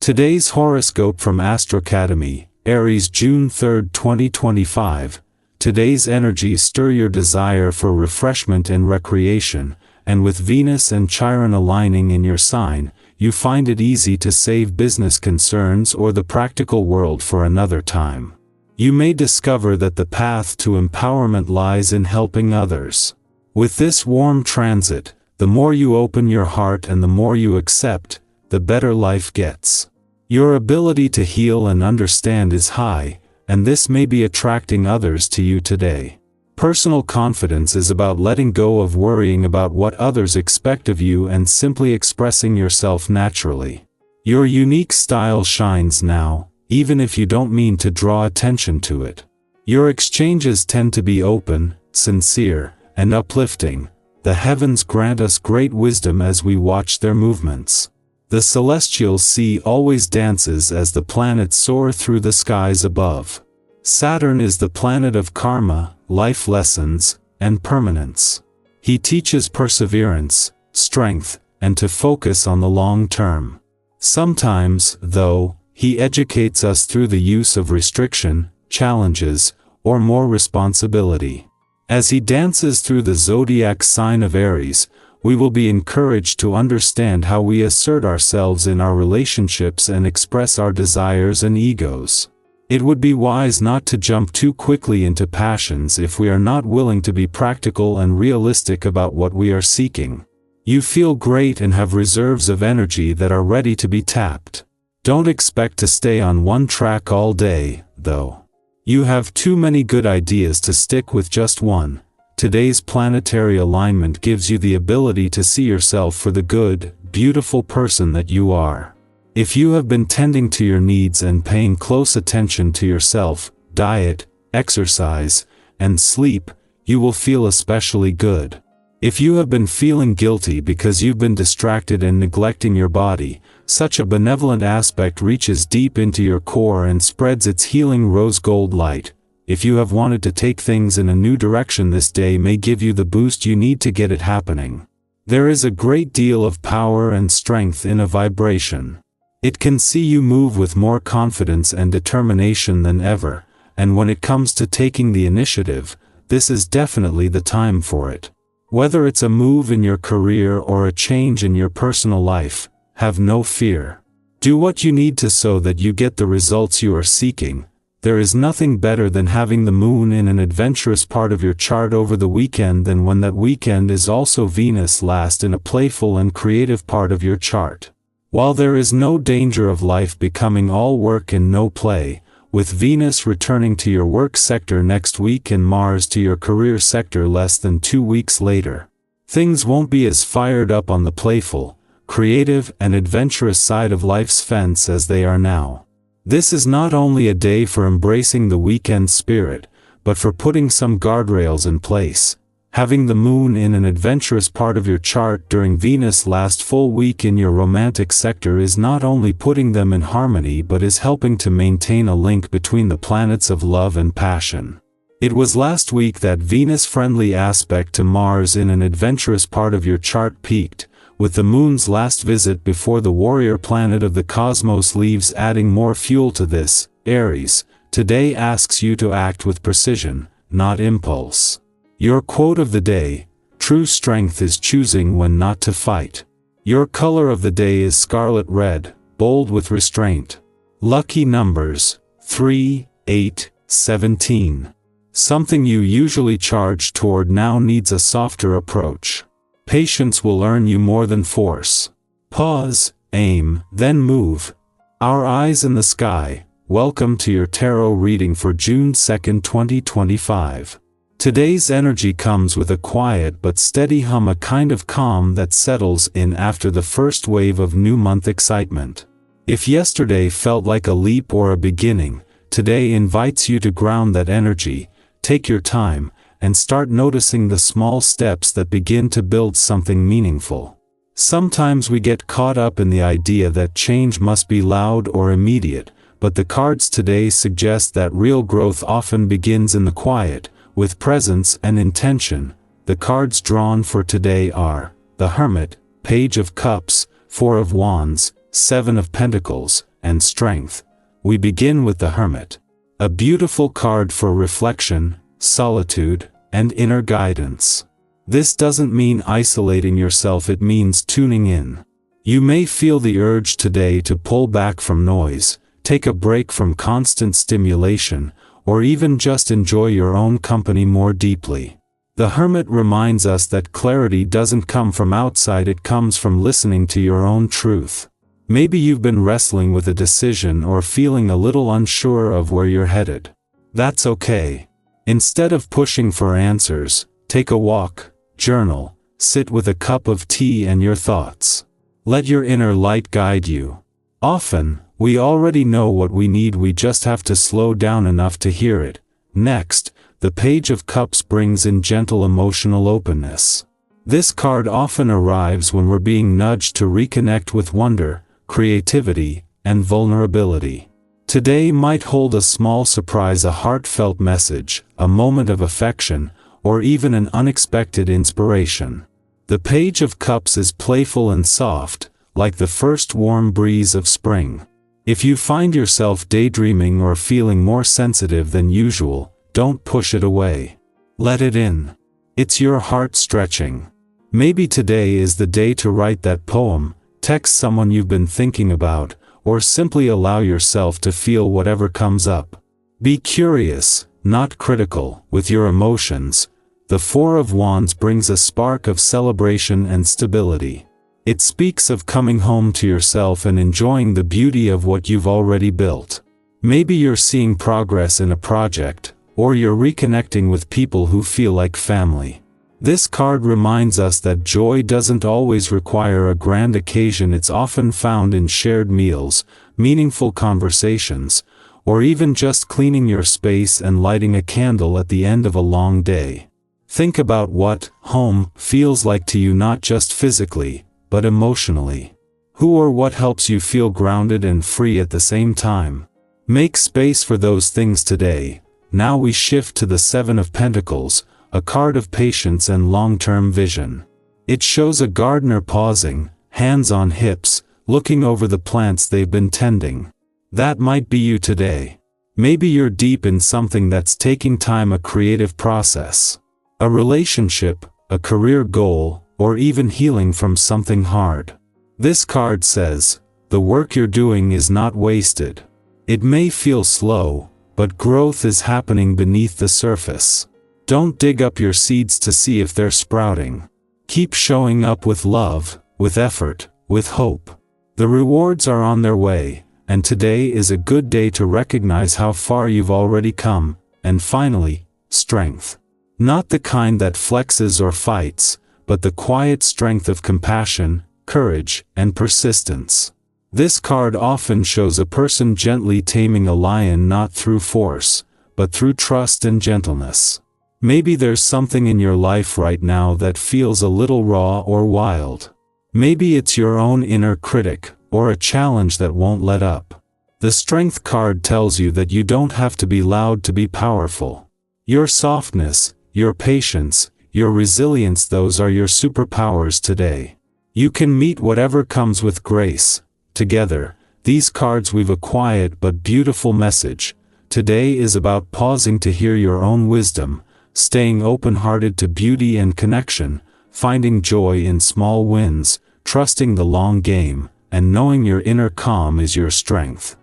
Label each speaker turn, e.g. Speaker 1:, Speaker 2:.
Speaker 1: Today's horoscope from 𝐀𝐬𝐿, Aries, June 3, 2025. Today's energies stir your desire for refreshment and recreation, and with Venus and Chiron aligning in your sign, you find it easy to save business concerns or the practical world for another time. You may discover that the path to empowerment lies in helping others. With this warm transit, the more you open your heart and the more you accept, the better life gets. Your ability to heal and understand is high, and this may be attracting others to you today. Personal confidence is about letting go of worrying about what others expect of you and simply expressing yourself naturally. Your unique style shines now, even if you don't mean to draw attention to it. Your exchanges tend to be open, sincere, and uplifting. The heavens grant us great wisdom as we watch their movements. The celestial sea always dances as the planets soar through the skies above. Saturn is the planet of karma, life lessons, and permanence. He teaches perseverance, strength, and to focus on the long term. Sometimes, though, he educates us through the use of restriction, challenges, or more responsibility. As he dances through the zodiac sign of Aries, we will be encouraged to understand how we assert ourselves in our relationships and express our desires and egos. It would be wise not to jump too quickly into passions if we are not willing to be practical and realistic about what we are seeking. You feel great and have reserves of energy that are ready to be tapped. Don't expect to stay on one track all day, though. You have too many good ideas to stick with just one. Today's planetary alignment gives you the ability to see yourself for the good, beautiful person that you are. If you have been tending to your needs and paying close attention to yourself, diet, exercise, and sleep, you will feel especially good. If you have been feeling guilty because you've been distracted and neglecting your body, such a benevolent aspect reaches deep into your core and spreads its healing rose gold light. If you have wanted to take things in a new direction, this day may give you the boost you need to get it happening. There is a great deal of power and strength in a vibration. It can see you move with more confidence and determination than ever, and when it comes to taking the initiative, this is definitely the time for it. Whether it's a move in your career or a change in your personal life, have no fear. Do what you need to so that you get the results you are seeking. There is nothing better than having the moon in an adventurous part of your chart over the weekend than when that weekend is also Venus last in a playful and creative part of your chart. While there is no danger of life becoming all work and no play, with Venus returning to your work sector next week and Mars to your career sector less than 2 weeks later, things won't be as fired up on the playful, creative, and adventurous side of life's fence as they are now. This is not only a day for embracing the weekend spirit, but for putting some guardrails in place. Having the moon in an adventurous part of your chart during Venus' last full week in your romantic sector is not only putting them in harmony but is helping to maintain a link between the planets of love and passion. It was last week that Venus-friendly aspect to Mars in an adventurous part of your chart peaked, with the moon's last visit before the warrior planet of the cosmos leaves adding more fuel to this. Aries, today asks you to act with precision, not impulse. Your quote of the day: true strength is choosing when not to fight. Your color of the day is scarlet red, bold with restraint. Lucky numbers: 3, 8, 17. Something you usually charge toward now needs a softer approach. Patience will earn you more than force. Pause, aim, then move. Our eyes in the sky. Welcome to your tarot reading for June 2, 2025. Today's energy comes with a quiet but steady hum, a kind of calm that settles in after the first wave of new month excitement. If yesterday felt like a leap or a beginning, today invites you to ground that energy, take your time, and start noticing the small steps that begin to build something meaningful. Sometimes we get caught up in the idea that change must be loud or immediate, but the cards today suggest that real growth often begins in the quiet, with presence and intention. The cards drawn for today are the Hermit, Page of Cups, 4 of Wands, 7 of Pentacles, and strength. We begin with the Hermit. A beautiful card for reflection, solitude, and inner guidance. This doesn't mean isolating yourself, it means tuning in. You may feel the urge today to pull back from noise, take a break from constant stimulation, or even just enjoy your own company more deeply. The Hermit reminds us that clarity doesn't come from outside, it comes from listening to your own truth. Maybe you've been wrestling with a decision or feeling a little unsure of where you're headed. That's okay. Instead of pushing for answers, take a walk, journal, sit with a cup of tea and your thoughts. Let your inner light guide you. Often, we already know what we need, we just have to slow down enough to hear it. Next, the Page of Cups brings in gentle emotional openness. This card often arrives when we're being nudged to reconnect with wonder, creativity, and vulnerability. Today might hold a small surprise, a heartfelt message, a moment of affection, or even an unexpected inspiration. The Page of Cups is playful and soft, like the first warm breeze of spring. If you find yourself daydreaming or feeling more sensitive than usual, don't push it away. Let it in. It's your heart stretching. Maybe today is the day to write that poem, text someone you've been thinking about, or simply allow yourself to feel whatever comes up. Be curious, not critical, with your emotions. The Four of Wands brings a spark of celebration and stability. It speaks of coming home to yourself and enjoying the beauty of what you've already built. Maybe you're seeing progress in a project, or you're reconnecting with people who feel like family. This card reminds us that joy doesn't always require a grand occasion, it's often found in shared meals, meaningful conversations, or even just cleaning your space and lighting a candle at the end of a long day. Think about what home feels like to you, not just physically, but emotionally. Who or what helps you feel grounded and free at the same time? Make space for those things today. Now we shift to the Seven of Pentacles, a card of patience and long-term vision. It shows a gardener pausing, hands on hips, looking over the plants they've been tending. That might be you today. Maybe you're deep in something that's taking time, a creative process, a relationship, a career goal, or even healing from something hard. This card says, the work you're doing is not wasted. It may feel slow, but growth is happening beneath the surface. Don't dig up your seeds to see if they're sprouting. Keep showing up with love, with effort, with hope. The rewards are on their way, and today is a good day to recognize how far you've already come. And finally, strength. Not the kind that flexes or fights, but the quiet strength of compassion, courage, and persistence. This card often shows a person gently taming a lion, not through force, but through trust and gentleness. Maybe there's something in your life right now that feels a little raw or wild. Maybe it's your own inner critic, or a challenge that won't let up. The Strength card tells you that you don't have to be loud to be powerful. Your softness, your patience, your resilience, those are your superpowers today. You can meet whatever comes with grace. Together, these cards weave a quiet but beautiful message. Today is about pausing to hear your own wisdom, staying open-hearted to beauty and connection, finding joy in small wins, trusting the long game, and knowing your inner calm is your strength.